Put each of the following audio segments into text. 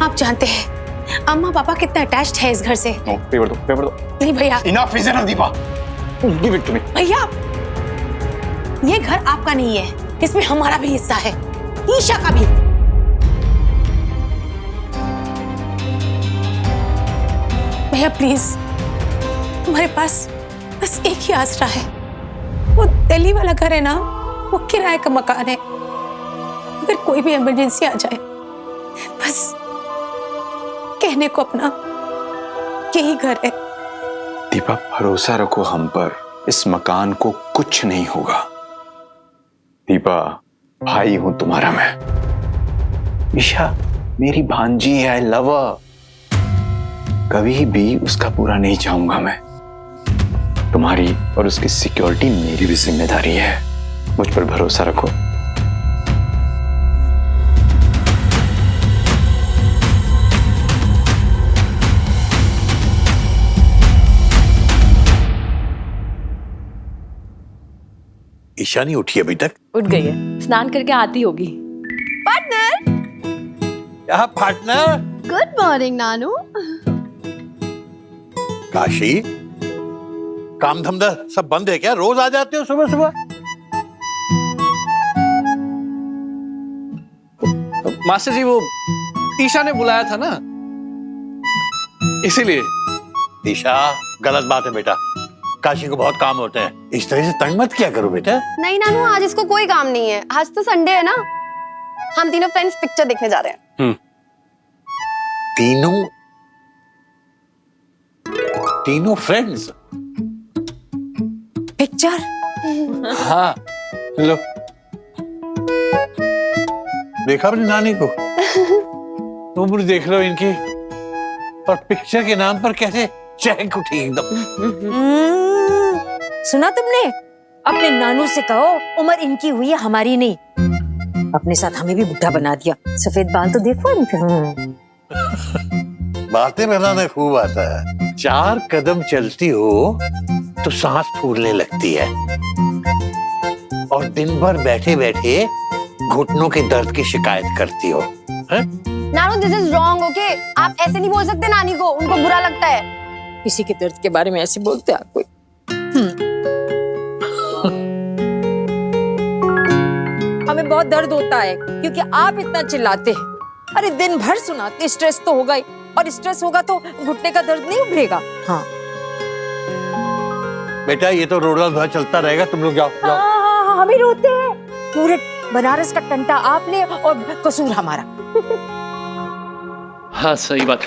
आप जानते हैं अम्मा पापा कितना अटैच्ड है इस घर से। पेपर दो, पेपर दो। नहीं भैया। Enough is enough Deepa. Give it to me. भैया ये घर आपका नहीं है, इसमें हमारा भी हिस्सा है, ईशा का भी। भैया प्लीज, हमारे पास बस एक ही आसरा है, वो दिल्ली वाला घर है ना, वो किराए का मकान है। अगर कोई भी इमरजेंसी आ जाए बस कहने को अपना यही घर है। दीपा भरोसा रखो हम पर, इस मकान को कुछ नहीं होगा। दीपा भाई हूं तुम्हारा मैं। ईशा मेरी भांजी है, आई लव हर। कभी भी उसका पूरा नहीं चाहूंगा मैं। तुम्हारी और उसकी सिक्योरिटी मेरी भी जिम्मेदारी है, मुझ पर भरोसा रखो। ईशा नहीं उठी अभी तक? उठ गई है, स्नान करके आती होगी। पार्टनर। क्या पार्टनर? गुड मॉर्निंग नानू। काशी, काम धंधा सब बंद है क्या? रोज आ जाते हो सुबह सुबह? मास्टर जी वो ईशा ने बुलाया था ना, इसीलिए। ईशा गलत बात है बेटा, काशी को बहुत काम होते हैं, इस तरह से तंग मत किया करो बेटा। नहीं नानू, आज इसको कोई काम नहीं है, आज तो संडे है ना। हम तीनों फ्रेंड्स पिक्चर देखने जा रहे हैं। तीनों फ्रेंड्स पिक्चर? हाँ लो, देखा अपनी नानी को? उम्र देख लो इनकी, और पिक्चर के नाम पर कैसे चैंक उठी एकदम। सुना तुमने? अपने नानू से कहो उम्र इनकी हुई है, हमारी नहीं। अपने साथ हमें भी बुढ़ा बना दिया। सफेद बाल तो देखो इनके। बातें बनाना खूब आता है, 4 कदम चलती हो तो सांस फूलने लगती है, और दिन भर बैठे बैठे घुटनों के दर्द की शिकायत करती हो। नानू दिस इज रॉन्ग, ओके? आप ऐसे नहीं बोल सकते नानी को, उनको बुरा लगता है। किसी के दर्द के बारे में ऐसे बोलते आप कोई? हमें बहुत दर्द होता है क्योंकि आप इतना चिल्लाते हैं। अरे दिन भर सुनाते, स्ट्रेस तो होगा ही, और स्ट्रेस होगा तो घुटने का दर्द नहीं उभरेगा। हाँ बेटा ये तो रोड़ा धोड़ा चलता रहेगा, तुम लोग जाओ जाओ। हाँ, हम ही रोते हैं। पूरे बनारस का टंटा आपने और कसूर हमारा। हाँ सही बात।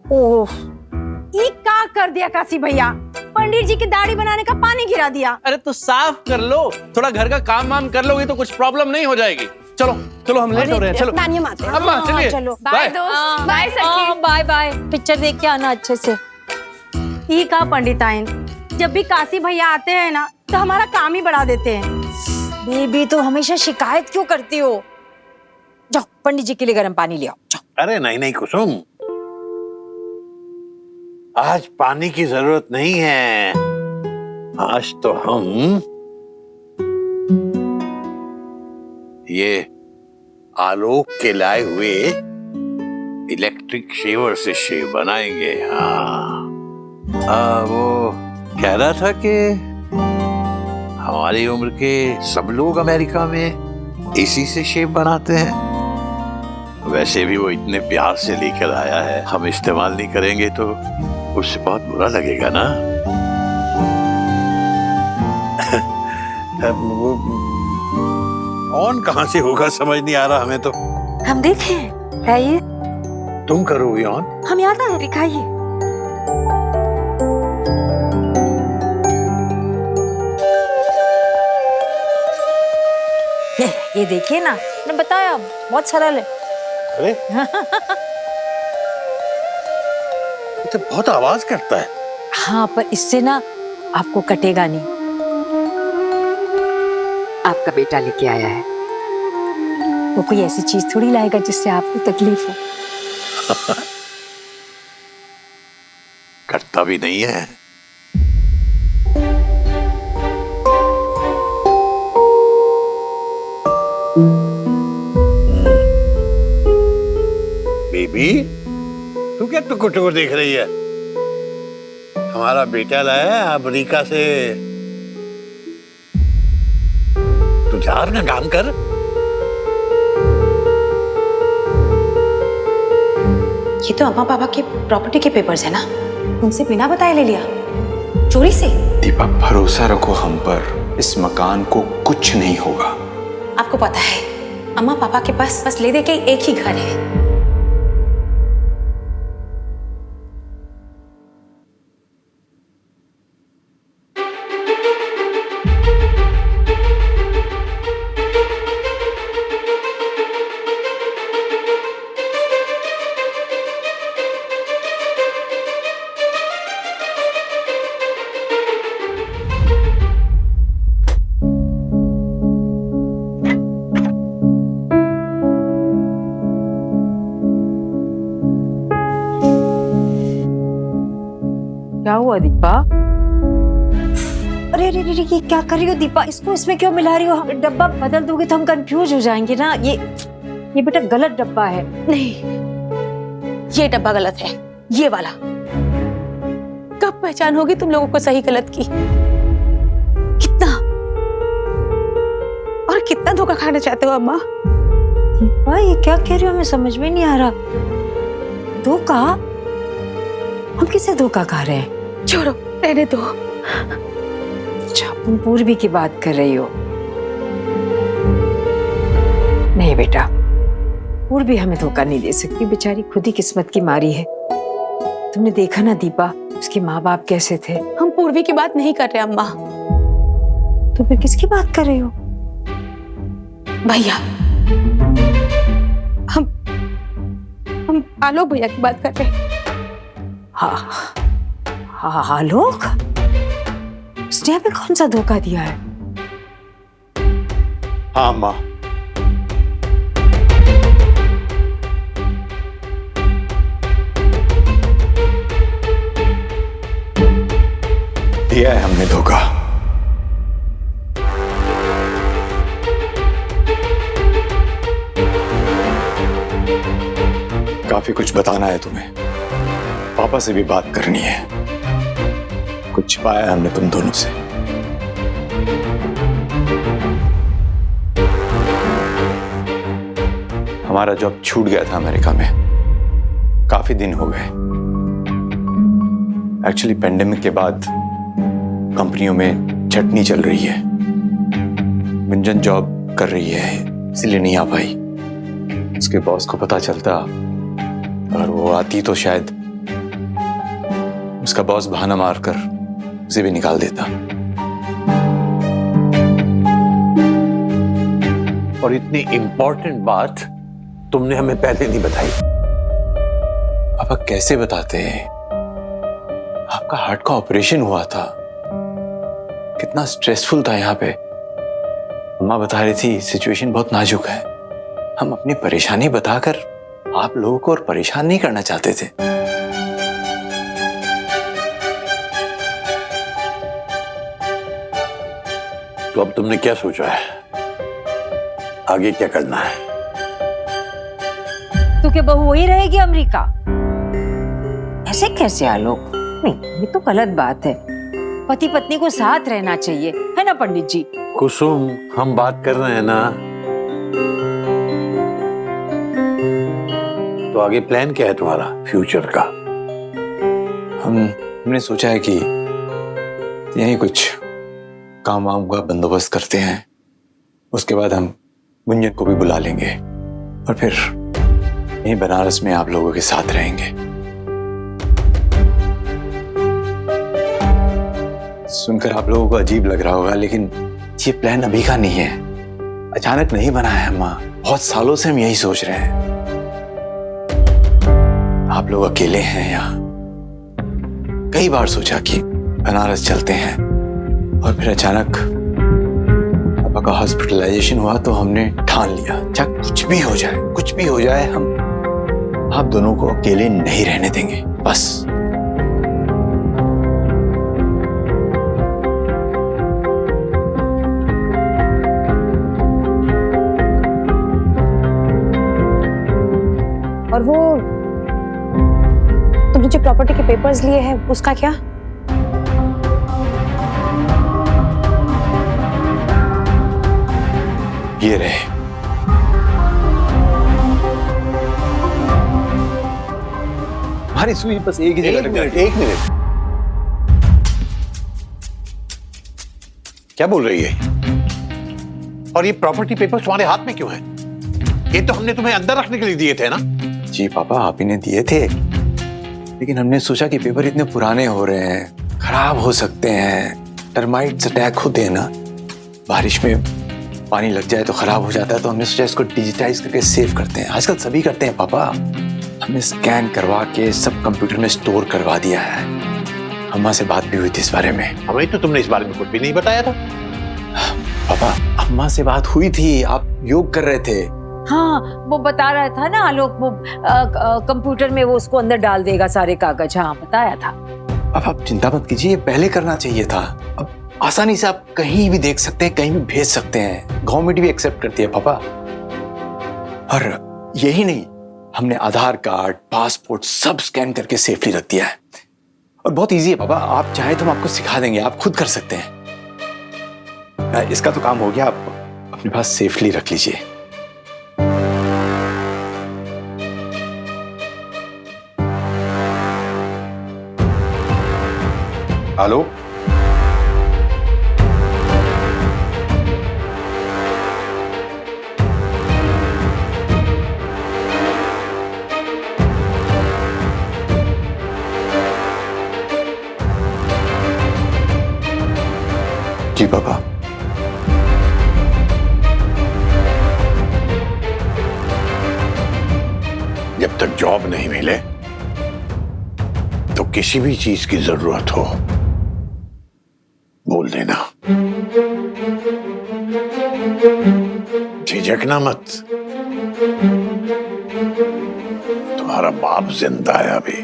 ओह, ये क्या कर दिया काशी भैया? पंडित जी की दाढ़ी बनाने का पानी गिरा दिया। अरे तो साफ कर लो, थोड़ा घर का काम वाम कर लोगे तो कुछ प्रॉब्लम नहीं हो जाएगी। चलो चलो हम लेट हो रहे हैं, चलो नानियों आते हैं। अम्मा चलिए। चलो बाय दोस्त, बाय सखी। Bye bye. पिक्चर देख के आना अच्छे से। ये कहा पंडिताइन, जब भी काशी भैया आते हैं ना तो हमारा काम ही बढ़ा देते हैं। बेबी तो हमेशा शिकायत क्यों करती हो? जाओ पंडित जी के लिए गर्म पानी ले आओ, जाओ। अरे नहीं नहीं कुसुम, आज पानी की जरूरत नहीं है। आज तो हम ये आलोक के लाए हुए इलेक्ट्रिक शेवर से शेव बनाएंगे। हाँ वो कह रहा था कि हमारी उम्र के सब लोग अमेरिका में एसी से शेव बनाते हैं। वैसे भी वो इतने प्यार से लेकर आया है, हम इस्तेमाल नहीं करेंगे तो उससे बहुत बुरा लगेगा ना। वो ऑन कहाँ से होगा समझ नहीं आ रहा हमें तो। हम देखें है ये? तुम करोगी ऑन? हम याद आए, दिखाइए। ये देखिए ना, मैंने बताया बहुत सरल है। अरे ये तो बहुत आवाज करता है। हाँ पर इससे ना आपको कटेगा नहीं। आपका बेटा लेके आया है, वो कोई ऐसी चीज थोड़ी लाएगा जिससे आपको तकलीफ हो। करता भी नहीं है। भाभी, तू क्या टुकुर टुकुर देख रही है? हमारा बेटा लाया है अमेरिका से। तू जा अपना काम कर। ये तो अम्मा पापा के प्रॉपर्टी के पेपर्स है ना, उनसे बिना बताए ले लिया, चोरी से। दीपा, भरोसा रखो हम पर, इस मकान को कुछ नहीं होगा। आपको पता है अम्मा पापा के पास बस ले दे के एक ही घर है। क्या हुआ दीपा? अरे अरे अरे, ये क्या कर रही हो दीपा? इसको इसमें क्यों मिला रही हो? डब्बा बदल दोगे तो हम कंफ्यूज हो जाएंगे ना। ये बेटा गलत डब्बा है। नहीं, ये डब्बा गलत है, ये वाला। कब पहचान होगी तुम लोगों को सही गलत की? कितना और कितना धोखा खाना चाहते हो अम्मा? दीपा ये क्या कह रही हो? हमें समझ में नहीं आ रहा। धोखा? हम किसे धोखा खा रहे हैं? छोड़ो, रहने दो। अच्छा, तुम पूर्वी की बात कर रही हो? नहीं बेटा, पूर्वी हमें धोखा नहीं दे सकती, बेचारी खुद ही किस्मत की मारी है। तुमने देखा ना दीपा, उसके माँ बाप कैसे थे। हम पूर्वी की बात नहीं कर रहे अम्मा। तो फिर किसकी बात कर रही हो? भैया, हम आलोक भैया की बात कर रहे हैं। हाँ आलोक? उसने हमें कौन सा धोखा दिया है? हाँ माँ, दिया है हमने धोखा। काफी कुछ बताना है तुम्हें, पापा से भी बात करनी है। कुछ छिपाया है हमने तुम दोनों से। हमारा जॉब छूट गया था अमेरिका में, काफी दिन हो गए। एक्चुअली पेंडेमिक के बाद कंपनियों में छटनी चल रही है। गुंजन जॉब कर रही है, इसलिए नहीं आ पाई। उसके बॉस को पता चलता, अगर वो आती तो शायद उसका बॉस बहाना मारकर उसे भी निकाल देता। और इतनी इंपॉर्टेंट बात तुमने हमें पहले नहीं बताई। पापा कैसे बताते हैं? आपका हार्ट का ऑपरेशन हुआ था, कितना स्ट्रेसफुल था यहाँ पे। अम्मा बता रही थी सिचुएशन बहुत नाजुक है। हम अपनी परेशानी बताकर आप लोगों को और परेशान नहीं करना चाहते थे। तो अब तुमने क्या सोचा है? आगे क्या करना है? तो क्या बहू वही रहेगी अमेरिका? ऐसे कैसे आलोक? नहीं, ये तो गलत बात है। पति पत्नी को साथ रहना चाहिए, है ना पंडित जी? कुसुम, हम बात कर रहे हैं ना। तो आगे प्लान क्या है तुम्हारा फ्यूचर का? हमने सोचा है कि यही कुछ काम वाम का बंदोबस्त करते हैं, उसके बाद हम गुंजन को भी बुला लेंगे और फिर यहीं बनारस में आप लोगों के साथ रहेंगे। सुनकर आप लोगों को अजीब लग रहा होगा, लेकिन ये प्लान अभी का नहीं है, अचानक नहीं बना है अम्मा। बहुत सालों से हम यही सोच रहे हैं। आप लोग अकेले हैं यहाँ। कई बार सोचा कि बनारस चलते हैं, और फिर अचानक पापा का हॉस्पिटलाइजेशन हुआ तो हमने ठान लिया, चाहे कुछ भी हो जाए, हम आप दोनों को अकेले नहीं रहने देंगे। बस और वो जो प्रॉपर्टी के पेपर्स लिए हैं उसका क्या? ये रहे। हमारी सुई बस एक ही जगह लग जाती है। एक मिनट, क्या बोल रही है? और ये प्रॉपर्टी पेपर्स तुम्हारे हाथ में क्यों है? ये तो हमने तुम्हें अंदर रखने के लिए दिए थे ना? जी पापा, आप ही ने दिए थे, लेकिन हमने सोचा कि पेपर इतने पुराने हो रहे हैं, खराब हो सकते हैं, टर्माइट्स अटैक होते हैं ना, बारिश में पानी लग जाए तो खराब हो जाता है, तो हमने सोचा इसको डिजिटाइज करके सेव करते हैं। आजकल सभी करते हैं पापा। हमने स्कैन करवा के सब कंप्यूटर में स्टोर करवा दिया है। अम्मा से बात भी हुई थी इस बारे में। हमें तो तुमने इस बारे में कुछ भी नहीं बताया था। पापा, अम्मा से बात हुई थी, आप योग कर रहे थे। हाँ, वो बता रहा था ना आलोक, वो कंप्यूटर में वो उसको अंदर डाल देगा सारे कागज। हाँ, बताया था। अब आप चिंता मत कीजिए, पहले करना चाहिए था। अब आसानी से आप कहीं भी देख सकते हैं, कहीं भी भेज सकते हैं। गवर्नमेंट भी एक्सेप्ट करती है पापा। और यही नहीं, हमने आधार कार्ड, पासपोर्ट सब स्कैन करके सेफली रख दिया है। और बहुत इजी है पापा, आप चाहे तो हम आपको सिखा देंगे, आप खुद कर सकते हैं। इसका तो काम हो गया, आप अपने पास सेफली रख लीजिए। हेलो, जी पापा। जब तक जॉब नहीं मिले तो किसी भी चीज की जरूरत हो बोल देना, झिझकना मत। तुम्हारा बाप जिंदा है अभी।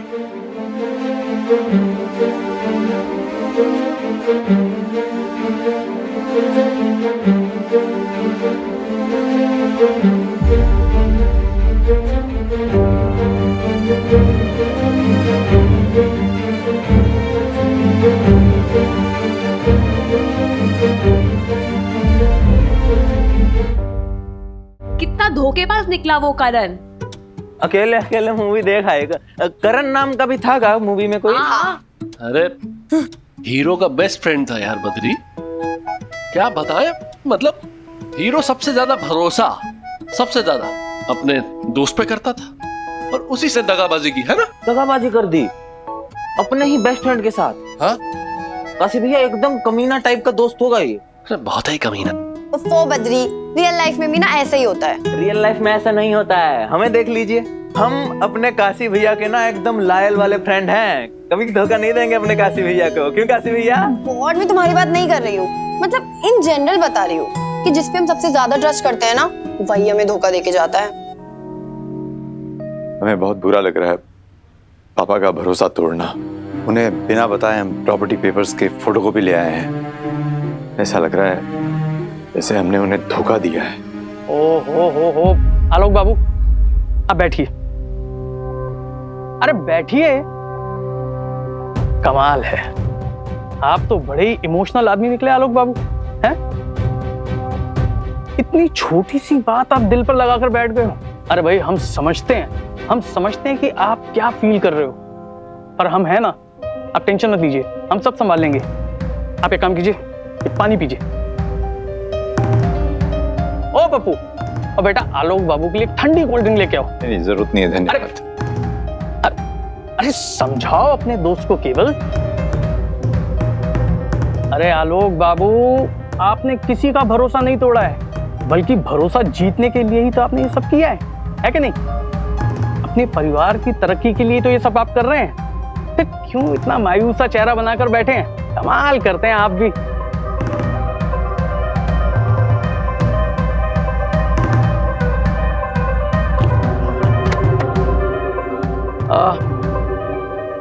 कितना धोखेबाज निकला वो करण। अकेले अकेले मूवी देख आएगा। करण नाम का भी था का मूवी में कोई? अरे हीरो का बेस्ट फ्रेंड था यार बद्री। क्या बताए, मतलब हीरो सबसे ज्यादा भरोसा सबसे ज्यादा अपने दोस्त पे करता था, और उसी से दगाबाजी की, है ना? दगाबाजी कर दी अपने ही बेस्ट फ्रेंड के साथ। हाँ? काशी भैया एकदम कमीना टाइप का दोस्त होगा ये। अरे बहुत ही कमीना। वो बद्री, रियल लाइफ में भी ना ऐसा ही होता है। रियल लाइफ में ऐसा नहीं होता है, हमें देख लीजिए, हम अपने काशी भैया के ना एकदम लॉयल वाले फ्रेंड हैं। कभी धोखा नहीं देंगे अपने काशी भैया को। क्यों काशी भैया? गॉड, मैं तुम्हारी बात नहीं कर रही हूँ, मतलब इन जनरल बता रही हूँ कि जिस पे हम सबसे ज्यादा ट्रस्ट करते हैं ना, वही हमें धोखा देके जाता है। हमें बहुत बुरा लग रहा है पापा का भरोसा तोड़ना। उन्हें बिना बताए हम प्रॉपर्टी पेपर्स के फोटोकॉपी ले आए हैं। ऐसा लग रहा है जैसे हमने उन्हें धोखा दिया है। ओ हो आलोक बाबू, अब बैठिए। अरे बैठिए। कमाल है, आप तो बड़े ही इमोशनल आदमी निकले आलोक बाबू, हैं? इतनी छोटी सी बात आप दिल पर लगाकर बैठ गए हो। अरे भाई, हम समझते हैं कि आप क्या फील कर रहे हो, पर हम है ना, आप टेंशन मत लीजिए, हम सब संभाल लेंगे। आप एक काम कीजिए, ये पानी पीजिए। ओ पप्पू, और बेटा आलोक बाबू के लिए ठंडी कोल्ड ड्रिंक लेके आओ। नहीं, जरूरत नहीं है, धन्यवाद। अरे समझाओ अपने दोस्त को केवल। अरे आलोक बाबू, आपने किसी का भरोसा नहीं तोड़ा है, बल्कि भरोसा जीतने के लिए ही तो आपने ये सब किया है कि नहीं? अपने परिवार की तरक्की के लिए तो ये सब आप कर रहे हैं। फिर क्यों इतना मायूस सा चेहरा बनाकर बैठे हैं? कमाल करते हैं आप भी।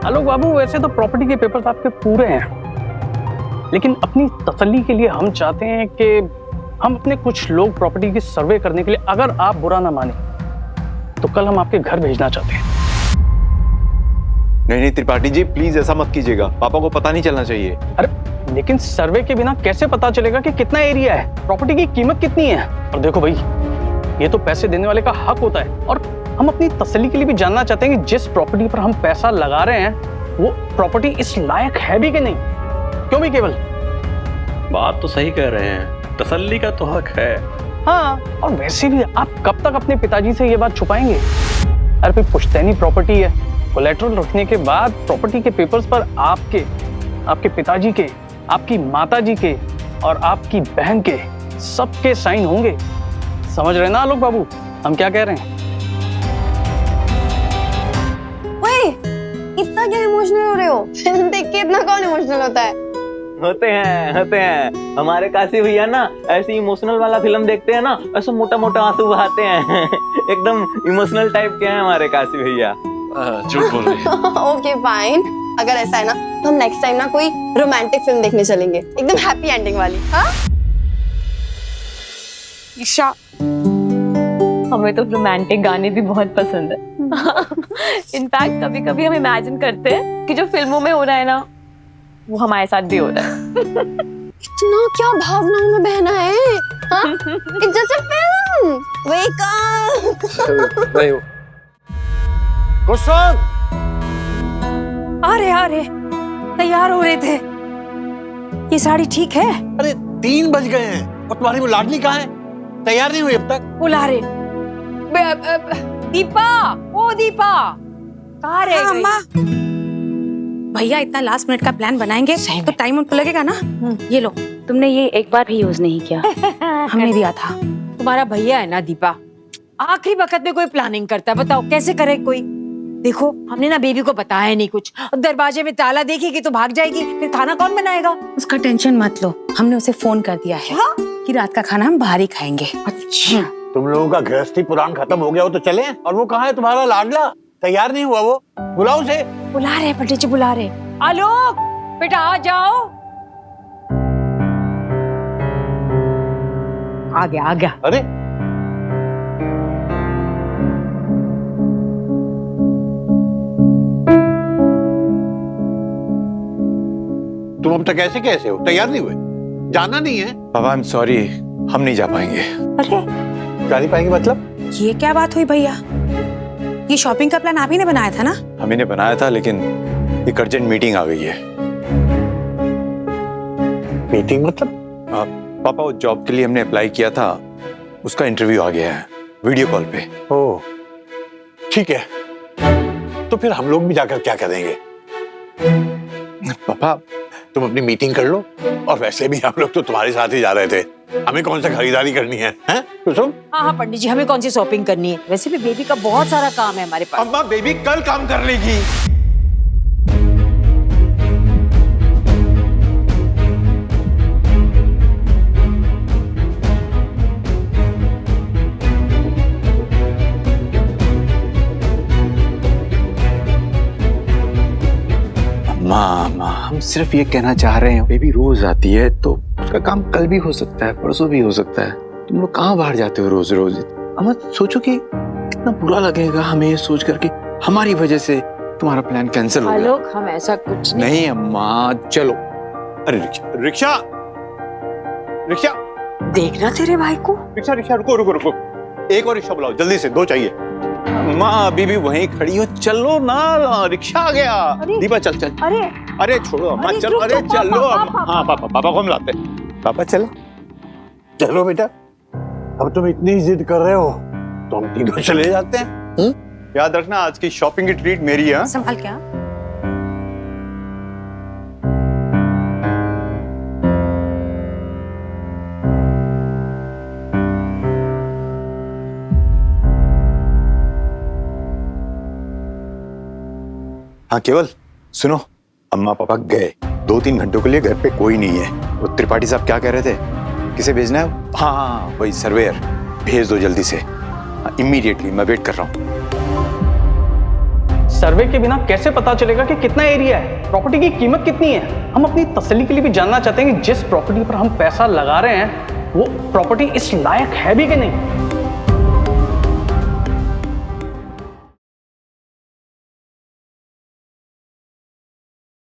आलोक बाबू, वैसे तो प्रॉपर्टी के पेपर्स आपके पूरे हैं, लेकिन अपनी तसल्ली के लिए हम चाहते हैं कि हम अपने कुछ लोग प्रॉपर्टी की सर्वे करने के लिए, अगर आप बुरा ना माने, तो कल हम आपके घर भेजना चाहते हैं। नहीं नहीं त्रिपाठी जी, प्लीज ऐसा मत कीजिएगा, पापा को पता नहीं चलना चाहिए। अरे लेकिन सर्वे के बिना कैसे पता चलेगा कि कितना एरिया है, प्रॉपर्टी की कीमत कितनी है? और देखो भाई, ये तो पैसे देने वाले का हक होता है, और हम अपनी तसल्ली के लिए भी जानना चाहते हैं कि जिस प्रॉपर्टी पर हम पैसा लगा रहे हैं वो प्रॉपर्टी इस लायक है भी कि नहीं। क्यों भी केवल? बात तो सही कह रहे हैं, तसल्ली का तो हक है। हाँ, और वैसे भी आप कब तक अपने पिताजी से ये बात छुपाएंगे? अरे भाई पुश्तैनी प्रॉपर्टी है, कोलेट्रल रखने के बाद प्रॉपर्टी के पेपर्स पर आपके, आपके पिताजी के, आपकी माताजी के और आपकी बहन के सबके साइन होंगे। समझ रहे ना आलोक बाबू हम क्या कह रहे हैं? ओए, इतना क्या इमोशनल हो रहे हो? फिल्म देख के इतना कौन इमोशनल होता है? होते हैं। हमारे काशी भैया ना ऐसी इमोशनल वाला फिल्म देखते हैं ना, ऐसे मोटा मोटा आंसू बहाते हैं। एकदम इमोशनल टाइप के हैं हमारे काशी भैया। झूठ बोल रही है। ओके फाइन, अगर ऐसा है ना तो हम नेक्स्ट टाइम ना कोई रोमांटिक फिल्म देखने चलेंगे, एकदम हैप्पी एंडिंग वाली। हाँ ईशा, हमें तो रोमांटिक गाने भी बहुत पसंद है। इनफैक्ट कभी कभी हम इमेजिन करते हैं कि जो फिल्मों में हो रहा है ना वो हमारे साथ भी हो रहा है। इतना क्या भावनाओं में बहना है? हाँ? It's just a film. Wake up. नहीं हो। कुसुम, आ रहे तैयार हो रहे थे। ये साड़ी ठीक है? अरे 3 बज गए हैं और तुम्हारी वो लाडली कहाँ है? तैयार नहीं हुई अब तक? बुला रहे। दीपा, ओ दीपा, कहाँ रह गई? अम्मा, भैया इतना लास्ट मिनट का प्लान बनाएंगे तो टाइम उनको लगेगा ना। ये लो, तुमने ये एक बार भी यूज नहीं किया। हमने दिया था। तुम्हारा भैया है ना दीपा, आखिरी वक्त में कोई प्लानिंग करता है, बताओ कैसे करे कोई? देखो हमने ना बेबी को बताया नहीं कुछ, और दरवाजे में ताला देखेगी तो भाग जाएगी, फिर खाना कौन बनाएगा? उसका टेंशन मत लो, हमने उसे फोन कर दिया है कि रात का खाना हम बाहर ही खाएंगे। अच्छा, तुम लोगों का गृहस्थी पुराण खत्म हो गया हो तो चले। और वो कहाँ है तुम्हारा लाडला? तैयार नहीं हुआ वो? बुलाओ उसे। बुला रहे पंडित जी, बुला रहे। आलोक बेटा आ जाओ। आ गया। अरे तुम अब तक कैसे हो? तैयार नहीं हुए? जाना नहीं है? पापा आई एम सॉरी, हम नहीं जा पाएंगे। अरे जा नहीं पाएंगे मतलब? ये क्या बात हुई भैया? ये शॉपिंग का प्लान आप ही ने बनाया था ना? हम ही ने बनाया था, लेकिन एक अर्जेंट मीटिंग आ गई है। मीटिंग मतलब? पापा वो जॉब के लिए हमने अप्लाई किया था, उसका इंटरव्यू आ गया है वीडियो कॉल पे। ओह ठीक है, तो फिर हम लोग भी जाकर क्या करेंगे? पापा तुम अपनी मीटिंग कर लो, और वैसे भी हम लोग तो तुम्हारे साथ ही जा रहे थे, हमें कौन सा खरीदारी करनी है? हैं कुसुम? हाँ पंडित जी, हमें कौन सी शॉपिंग करनी है? वैसे भी बेबी का बहुत सारा काम है हमारे पास। अम्मा बेबी कल काम कर लेगी। माँ हम सिर्फ ये कहना चाह रहे हैं, बेबी रोज आती है तो उसका काम कल भी हो सकता है, परसों भी हो सकता है। तुम लोग कहाँ बाहर जाते हो रोज रोज? अम्मा सोचो कि कितना बुरा लगेगा हमें ये सोच करके हमारी वजह से तुम्हारा प्लान कैंसिल हो गया। आलोक हम ऐसा कुछ नहीं अम्मा चलो। अरे रिक्शा देखना तेरे भाई को। रिक्शा रुको, एक और रिक्शा बुलाओ जल्दी से, 2 चाहिए। माँ अभी भी वहीं खड़ी हो, चलो ना, रिक्शा आ गया। दीपा चल। अरे छोड़ो अम्मा, चलो। अरे चलो। हाँ पापा को हम लाते। पापा चलो बेटा, अब तुम इतनी जिद कर रहे हो तो हम तीनों चले जाते हैं। याद रखना आज की शॉपिंग की ट्रीट मेरी है। संभाल क्या? हाँ केवल सुनो, अम्मा पापा गए, 2-3 घंटों के लिए घर पे कोई नहीं है। वो त्रिपाठी साहब क्या कह रहे थे, किसे भेजना है? हाँ वही सर्वेयर, भेज दो जल्दी से, इमीडिएटली। मैं वेट कर रहा हूँ। सर्वे के बिना कैसे पता चलेगा कि कितना एरिया है, प्रॉपर्टी की कीमत कितनी है? हम अपनी तसल्ली के लिए भी जानना चाहते हैं कि जिस प्रॉपर्टी पर हम पैसा लगा रहे हैं वो प्रॉपर्टी इस लायक है भी कि नहीं।